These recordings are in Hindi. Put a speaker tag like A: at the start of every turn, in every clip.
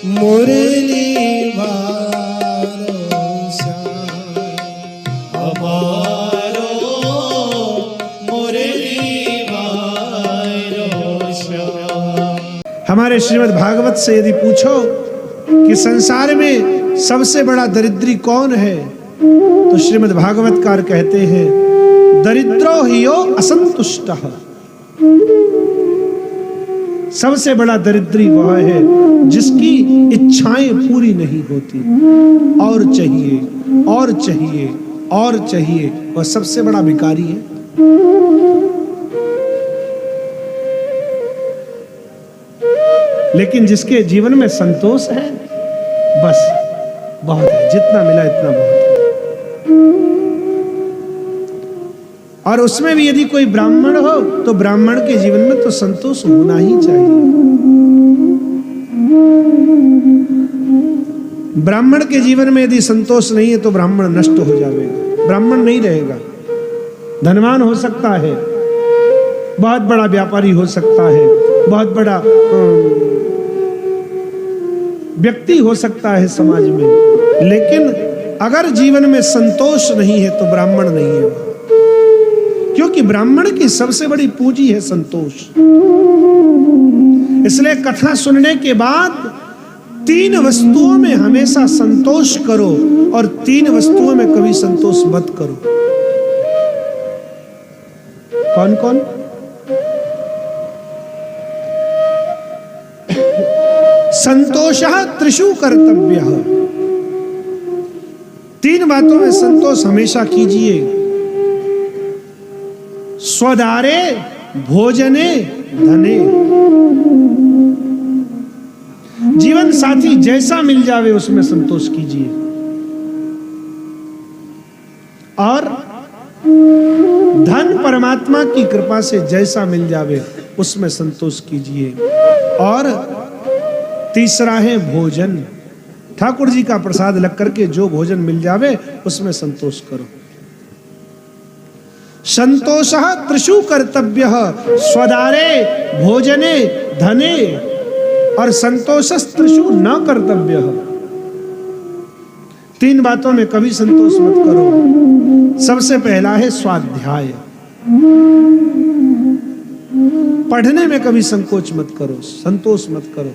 A: मुरली वारो श्याम हमारो मुरली वारो श्याम।
B: हमारे श्रीमद् भागवत से यदि पूछो कि संसार में सबसे बड़ा दरिद्री कौन है, तो श्रीमद् भागवतकार कहते हैं दरिद्रो हियो असंतुष्टः। सबसे बड़ा दरिद्री वह है जिसकी इच्छाएं पूरी नहीं होती, और चाहिए और चाहिए और चाहिए, वह सबसे बड़ा भिखारी है। लेकिन जिसके जीवन में संतोष है, बस बहुत है, जितना मिला इतना बहुत है। और उसमें भी यदि कोई ब्राह्मण हो तो ब्राह्मण के जीवन में तो संतोष होना ही चाहिए। ब्राह्मण के जीवन में यदि संतोष नहीं है तो ब्राह्मण नष्ट हो जाएगा, ब्राह्मण नहीं रहेगा। धनवान हो सकता है, बहुत बड़ा व्यापारी हो सकता है, बहुत बड़ा व्यक्ति हो सकता है समाज में, लेकिन अगर जीवन में संतोष नहीं है तो ब्राह्मण नहीं है। क्योंकि ब्राह्मण की सबसे बड़ी पूंजी है संतोष। इसलिए कथा सुनने के बाद 3 वस्तुओं में हमेशा संतोष करो और 3 वस्तुओं में कभी संतोष मत करो। कौन कौन? संतोषः त्रिषु कर्तव्यः। 3 बातों में संतोष हमेशा कीजिए। स्वदारे भोजने धने। जीवन साथी जैसा मिल जावे उसमें संतोष कीजिए, और धन परमात्मा की कृपा से जैसा मिल जावे उसमें संतोष कीजिए। और तीसरा है भोजन। ठाकुर जी का प्रसाद लग करके जो भोजन मिल जावे उसमें संतोष करो। संतोषः त्रिषु कर्तव्यः स्वदारे भोजने धने, और संतोषस्त्रिषु न कर्तव्यः। 3 बातों में कभी संतोष मत करो। सबसे पहला है स्वाध्याय। पढ़ने में कभी संकोच मत करो, संतोष मत करो,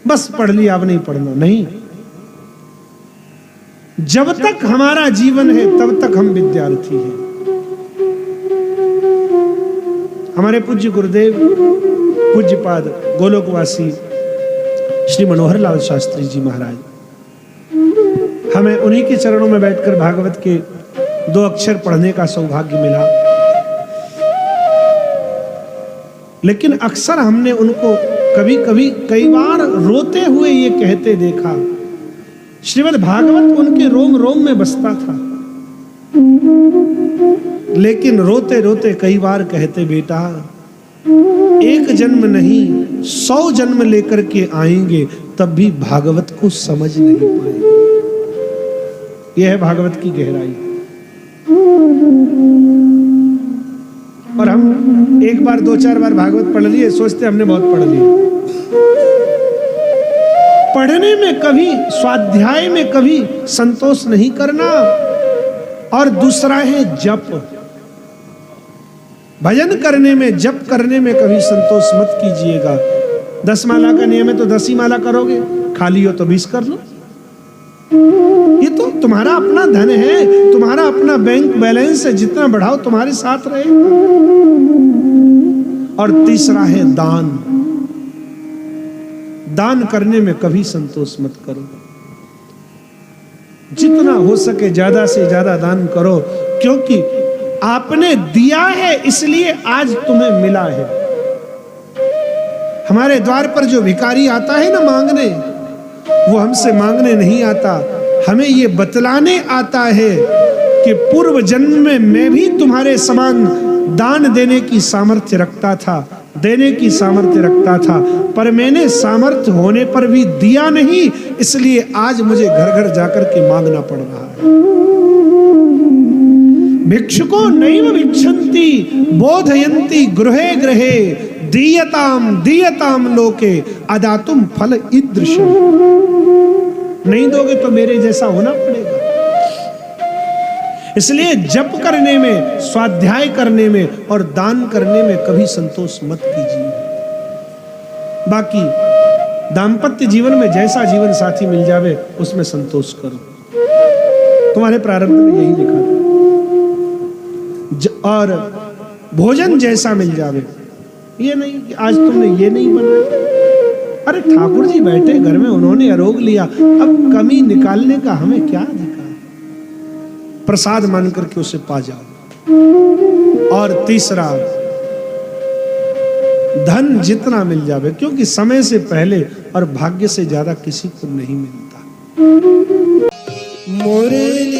B: बस पढ़ लिया अब नहीं पढ़ना, नहीं। जब तक हमारा जीवन है तब तक हम विद्यार्थी हैं। हमारे पूज्य गुरुदेव पूज्यपाद गोलोकवासी श्री मनोहर लाल शास्त्री जी महाराज, हमें उन्हीं के चरणों में बैठकर भागवत के 2 अक्षर पढ़ने का सौभाग्य मिला। लेकिन अक्सर हमने उनको कई बार रोते हुए ये कहते देखा। श्रीमद् भागवत उनके रोम रोम में बसता था, लेकिन रोते रोते कई बार कहते, बेटा 1 जन्म नहीं 100 जन्म लेकर के आएंगे तब भी भागवत को समझ नहीं पाएंगे। यह है भागवत की गहराई। और हम एक बार 2-4 बार भागवत पढ़ लिए, सोचते हमने बहुत पढ़ लिया। पढ़ने में कभी, स्वाध्याय में कभी संतोष नहीं करना। और दूसरा है जप। भजन करने में, जप करने में कभी संतोष मत कीजिएगा। 10 माला का नियम है तो 10 ही माला करोगे, खाली हो तो 20 कर लो। ये तो तुम्हारा अपना धन है, तुम्हारा अपना बैंक बैलेंस है, जितना बढ़ाओ तुम्हारे साथ रहेगा। और तीसरा है दान। दान करने में कभी संतोष मत करो। जितना हो सके ज्यादा से ज्यादा दान करो, क्योंकि आपने दिया है इसलिए आज तुम्हें मिला है। हमारे द्वार पर जो भिखारी आता है ना मांगने, वो हमसे मांगने नहीं आता, हमें ये बतलाने आता है कि पूर्व जन्म में मैं भी तुम्हारे समान दान देने की सामर्थ्य रखता था, देने की सामर्थ्य रखता था, पर मैंने सामर्थ्य होने पर भी दिया नहीं, इसलिए आज मुझे घर घर जाकर के मांगना पड़ रहा है। भिक्षुको नैव भिक्षन्ति बोधयन्ति गृहे गृहे दीयताम दीयताम लोके अदातुम फल ईदृशम। नहीं दोगे तो मेरे जैसा होना पड़ेगा। इसलिए जप करने में, स्वाध्याय करने में और दान करने में कभी संतोष मत कीजिए। बाकी दाम्पत्य जीवन में जैसा जीवन साथी मिल जावे उसमें संतोष करो। तुम्हारे प्रारब्ध में यही लिखा था। और भोजन जैसा मिल जावे, ये नहीं कि आज तुमने ये नहीं बनाया। अरे ठाकुर जी बैठे घर में, उन्होंने आरोग लिया, अब कमी निकालने का हमें क्या अधिकार? प्रसाद मान करके उसे पा जाओ। और तीसरा, धन जितना मिल जावे, क्योंकि समय से पहले और भाग्य से ज्यादा किसी को नहीं मिलता।
A: मुरली